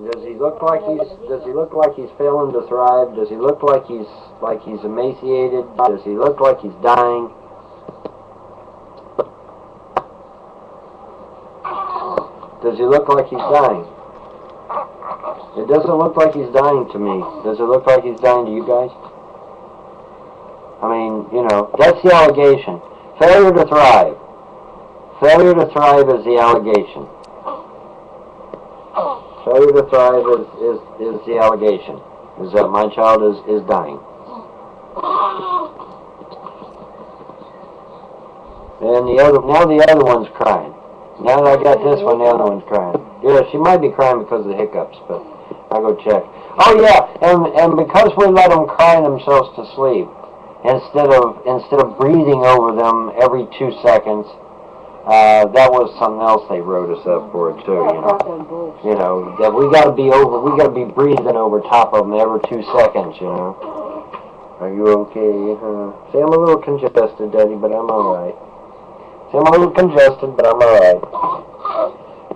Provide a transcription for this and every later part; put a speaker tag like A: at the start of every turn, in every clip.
A: Does he look like he's failing to thrive? Does he look like he's emaciated? Does he look like he's dying? Does he look like he's dying? It doesn't look like he's dying to me. Does it look like he's dying to you guys? I mean, you know, that's the allegation. Failure to thrive. Failure to thrive is the allegation. Failure to thrive is the allegation. Is that my child is dying. And now the other one's crying. Now that I got this one, the other one's crying. Yeah, she might be crying because of the hiccups, but I'll go check. Oh yeah, and because we let them cry themselves to sleep, instead of breathing over them every 2 seconds, that was something else they wrote us up for too. You know that we got to be breathing over top of them every 2 seconds. You know. Are you okay? See, I'm a little congested, Daddy, but I'm all right. See, I'm a little congested, but I'm all right.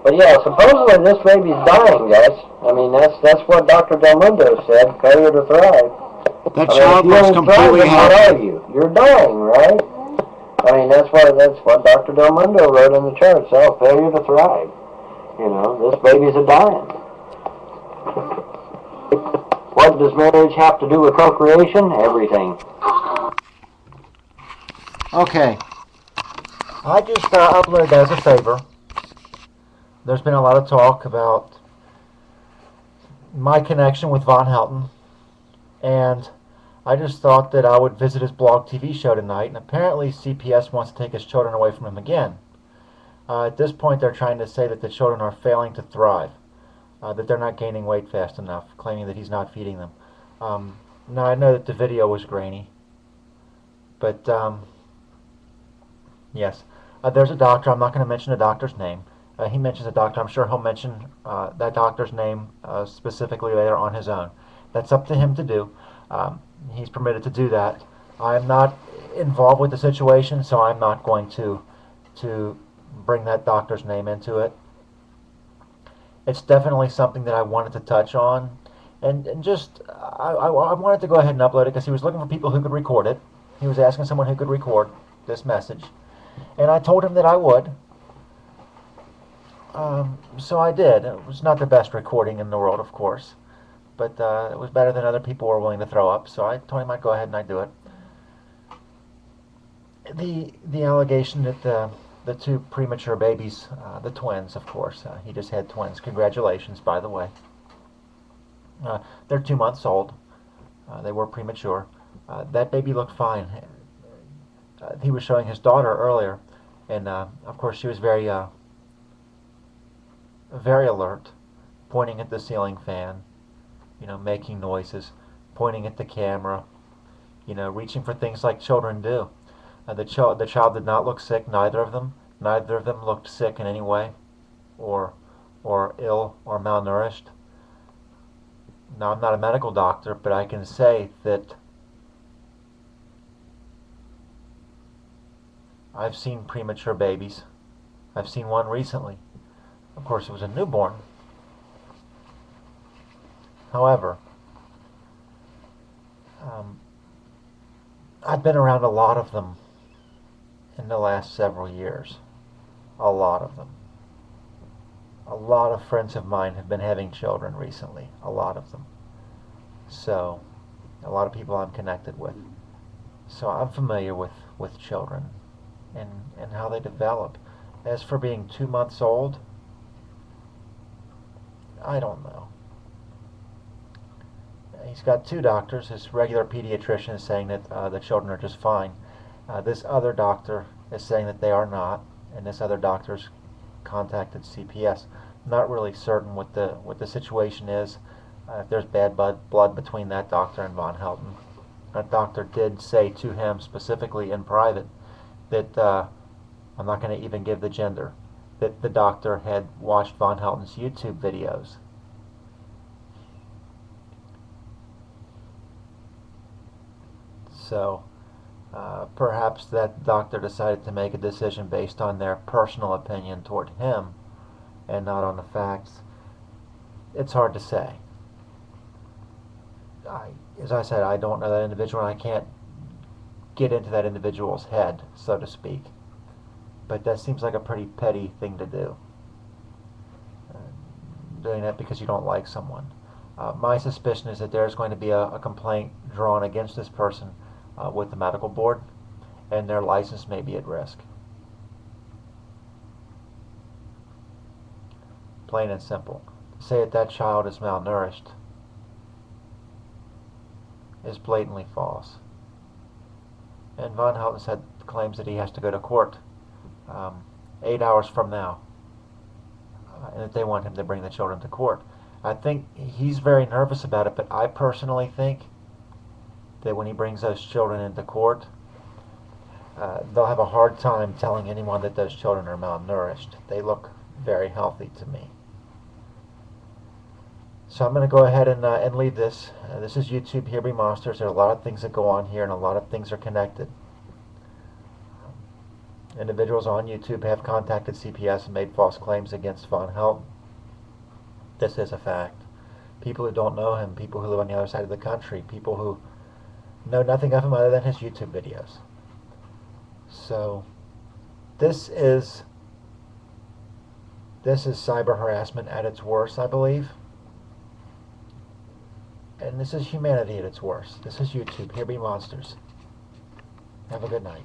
A: But yeah, supposedly this baby's dying, guys. I mean, that's what Dr. Del Mundo said. Failure to thrive.
B: That child was completely
A: healthy. What are
B: healthy.
A: you? You're dying, right? I mean, that's what Dr. Del Mundo wrote in the charts. Oh, failure to thrive. You know, this baby's a dying. What does marriage have to do with procreation? Everything.
C: Okay. I just uploaded as a favor. There's been a lot of talk about my connection with VonHelton, and I just thought that I would visit his blog TV show tonight, and apparently CPS wants to take his children away from him again. At this point, they're trying to say that the children are failing to thrive, that they're not gaining weight fast enough, claiming that he's not feeding them. Now, I know that the video was grainy, but yes. There's a doctor. I'm not going to mention the doctor's name. He mentions a doctor. I'm sure he'll mention that doctor's name specifically later on his own. That's up to him to do. He's permitted to do that. I'm not involved with the situation, so I'm not going to bring that doctor's name into it. It's definitely something that I wanted to touch on, and just I wanted to go ahead and upload it because he was looking for people who could record it. He was asking someone who could record this message, and I told him that I would. So I did. It was not the best recording in the world, of course, but it was better than other people were willing to throw up, so I told him I'd go ahead and I'd do it. The allegation that the two premature babies, the twins, of course, he just had twins. Congratulations, by the way. They're 2 months old. They were premature. That baby looked fine. He was showing his daughter earlier, and of course she was very alert, pointing at the ceiling fan, making noises, pointing at the camera, reaching for things like children do. The child did not look sick, neither of them. Neither of them looked sick in any way, or ill or malnourished. Now, I'm not a medical doctor, but I can say that I've seen premature babies. I've seen one recently. Of course, it was a newborn. However, I've been around a lot of them in the last several years. A lot of them. A lot of friends of mine have been having children recently. A lot of them. So, a lot of people I'm connected with. So I'm familiar with children and how they develop. As for being 2 months old, I don't know. He's got two doctors. His regular pediatrician is saying that the children are just fine. This other doctor is saying that they are not, and this other doctor's contacted CPS. Not really certain what the situation is. If there's bad blood between that doctor and VonHelton. That doctor did say to him specifically in private that I'm not going to even give the gender, that the doctor had watched VonHelton's YouTube videos. So perhaps that doctor decided to make a decision based on their personal opinion toward him and not on the facts. it's hard to say. As I said, I don't know that individual, and I can't get into that individual's head, so to speak. But that seems like a pretty petty thing to do. Doing that because you don't like someone. My suspicion is that there's going to be a complaint drawn against this person with the medical board, and their license may be at risk. Plain and simple. To say that that child is malnourished is blatantly false. And VonHelton said claims that he has to go to court 8 hours from now, and that they want him to bring the children to court. I think he's very nervous about it, but I personally think that when he brings those children into court, they'll have a hard time telling anyone that those children are malnourished. They look very healthy to me. So I'm going to go ahead and leave this. This is YouTube Here Be Monsters. There are a lot of things that go on here, and a lot of things are connected. Individuals on YouTube have contacted CPS and made false claims against VonHelton. This is a fact. People who don't know him, people who live on the other side of the country, people who know nothing of him other than his YouTube videos. So this is cyber harassment at its worst, I believe. And this is humanity at its worst. This is YouTube. Here be monsters. Have a good night.